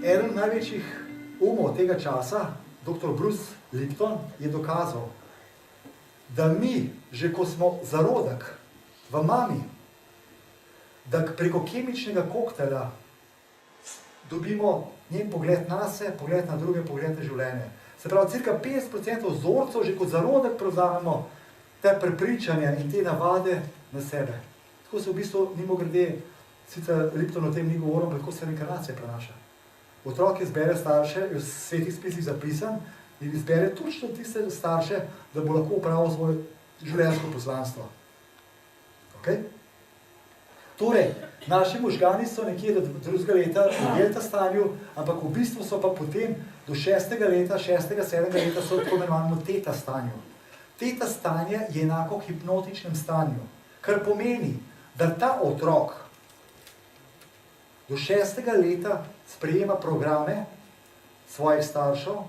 eden največjih umov tega časa, dr. Bruce Lipton, je dokazal, da mi, že ko smo zarodek v mami, da preko kemičnega koktela dobimo njen pogled na se, pogled na druge, pogled na življenje. Se pravi, cirka 50% vzorcev že kot zarodek prevzamemo te prepričanja in te navade na sebe. Tako se v bistvu mimogrede, sicer Lipton o tem ni govoril, ampak tako se reinkarnacija prenaša. Otrok izbere starše, v svetih spisih zapisan, in izbere točno tiste starše, da bo lahko upravil svoje življenjsko poslanstvo. Okay? Torej, naši možgani so nekje do 2. leta v delta stanju, ampak v bistvu so pa potem do 6. leta, 6. 7. leta so tako imenovanemu teta stanju. Teta stanje je enako hipnotičnem stanju, kar pomeni, da ta otrok do 6. leta sprejema programe svojih staršev,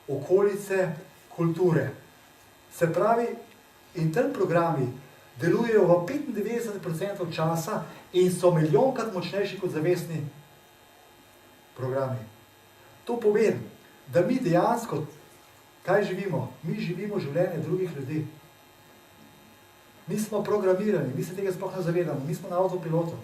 okolice, kulture. Se pravi, in tem programi delujejo v 95% časa in so milijonkrat močnejši kot zavestni programi. To pomeni, da mi dejansko, kaj živimo? Mi živimo življenje drugih ljudi. Mi smo programirani, mi se tega sploh ne zavedamo, mi smo na avtopilotu.